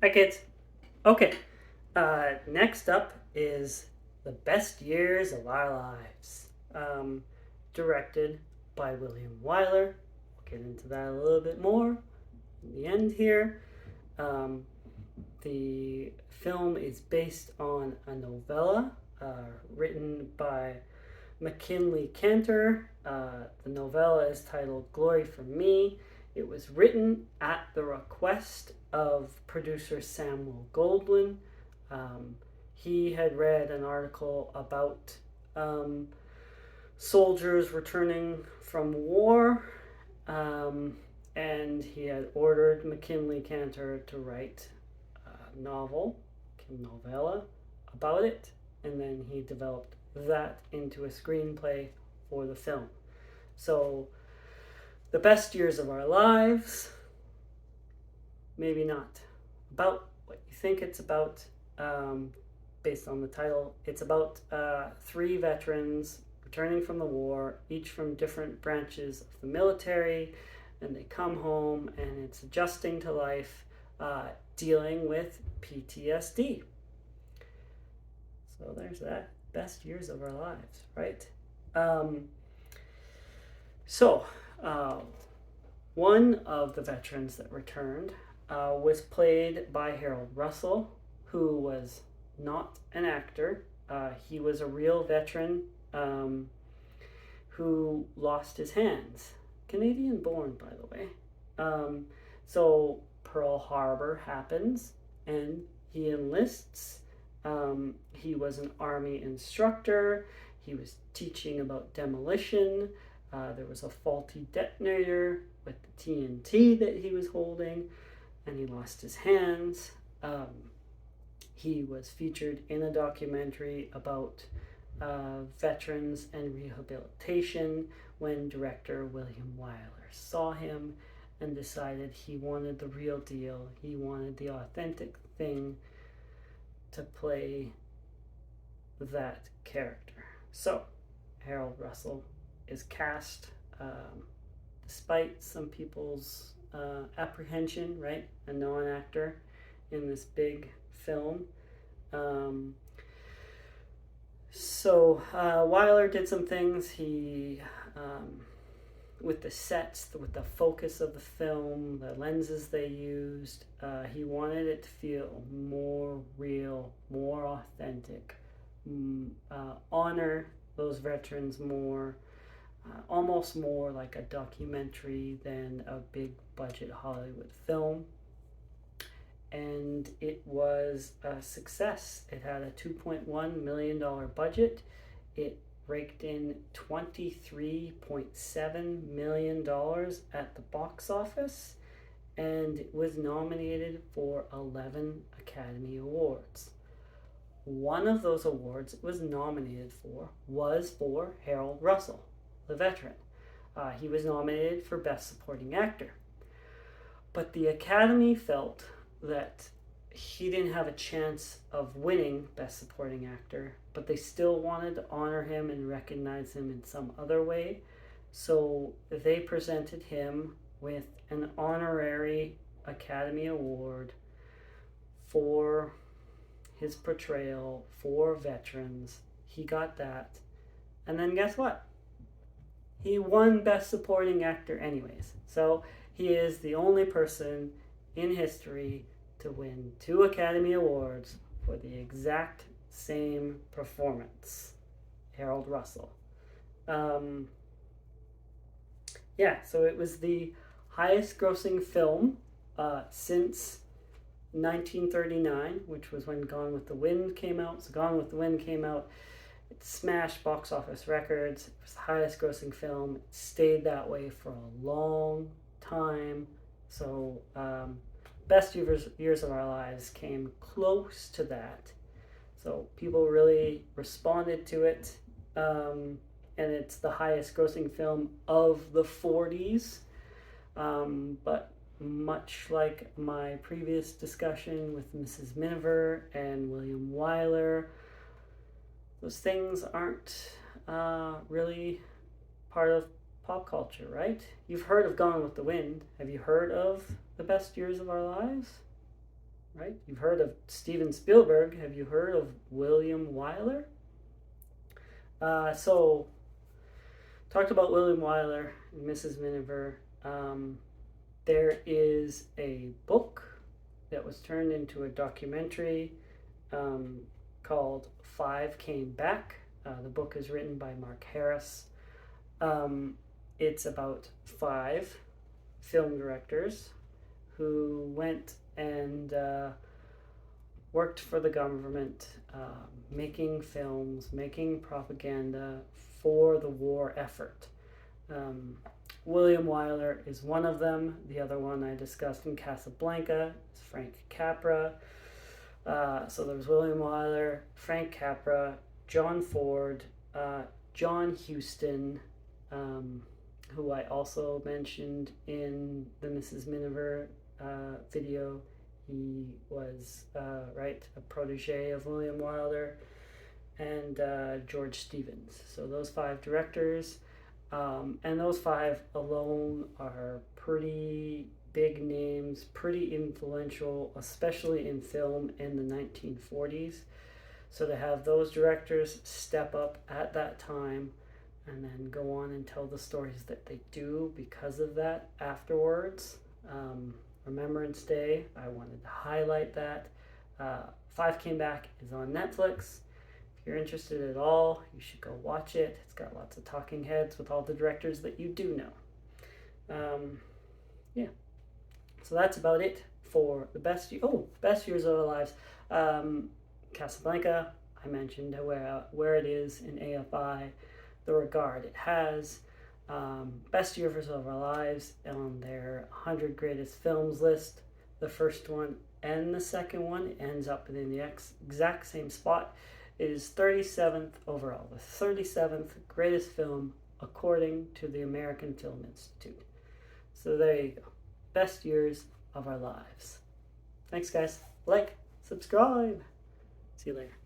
Hi, kids. Okay, next up is The Best Years of Our Lives, directed by William Wyler. We'll get into that a little bit more in the end here. Um, the film is based on a novella written by McKinley Cantor. The novella is titled Glory for Me. It was written at the request of producer Samuel Goldwyn. Um, he had read an article about um, soldiers returning from war, um, and he had ordered McKinley Cantor to write a novella about it, and then he developed that into a screenplay for the film. So, the best years of our lives, maybe not about what you think it's about, um, based on the title. It's about three veterans returning from the war, each from different branches of the military, and they come home and it's adjusting to life, dealing with PTSD. So there's that. Best years of our lives, right? Um, so, uh, one of the veterans that returned was played by Harold Russell, who was not an actor. He was a real veteran um, who lost his hands. Canadian born, by the way. Um, so Pearl Harbor happens, and he enlists. He was an Army instructor. He was teaching about demolition. There was a faulty detonator with the TNT that he was holding, and he lost his hands. He was featured in a documentary about veterans and rehabilitation when director William Wyler saw him and decided he wanted the real deal. He wanted the authentic thing to play that character. So, Harold Russell is cast, despite some people's apprehension, right? A non actor in this big film. Um, Wyler did some things. With the sets, with the focus of the film, the lenses they used, he wanted it to feel more real, more authentic, honor those veterans more, almost more like a documentary than a big budget Hollywood film. And it was a success. It had a $2.1 million budget. It raked in $23.7 million at the box office, and it was nominated for 11 Academy Awards. One of those awards it was nominated for was for Harold Russell, the veteran. He was nominated for Best Supporting Actor. But the Academy felt that he didn't have a chance of winning Best Supporting Actor, but they still wanted to honor him and recognize him in some other way. So they presented him with an honorary Academy Award for his portrayal for veterans. He got that. And then guess what? He won Best Supporting Actor anyways. So he is the only person in history to win 2 Academy Awards for the exact same performance. Harold Russell. So it was the highest grossing film since 1939, which was when Gone with the Wind came out. So Gone with the Wind came out. It smashed box office records. It was the highest grossing film. It stayed that way for a long time. So Best Years of Our Lives came close to that. So people really responded to it. And it's the highest grossing film of the 40s. But much like my previous discussion with Mrs. Miniver and William Wyler, those things aren't really part of pop culture, right? You've heard of Gone with the Wind. Have you heard of The Best Years of Our Lives? right? You've heard of Steven Spielberg. Have you heard of William Wyler? So, talked about William Wyler and Mrs. Miniver. There is a book that was turned into a documentary um, called Five Came Back. The book is written by Mark Harris. It's about 5 film directors who went and worked for the government, making films, making propaganda for the war effort. William Wyler is one of them. The other one I discussed in Casablanca is Frank Capra. So there's William Wyler, Frank Capra, John Ford, John Huston, who I also mentioned in the Mrs. Miniver video. He was a protege of William Wyler, and George Stevens. So those 5 directors, and those 5 alone are pretty big names, pretty influential, especially in film in the 1940s. So to have those directors step up at that time and then go on and tell the stories that they do because of that afterwards. Remembrance Day, I wanted to highlight that. 5 Came Back is on Netflix. If you're interested at all, you should go watch it. It's got lots of talking heads with all the directors that you do know. Yeah. So that's about it for the best years of our lives. Casablanca, I mentioned where it is in AFI, the regard it has. Best years of our lives on their 100 greatest films list. The first one and the second one ends up in the exact same spot. It is 37th overall, the 37th greatest film according to the American Film Institute. So there you go. Best years of our lives. Thanks, guys. Like, subscribe. See you later.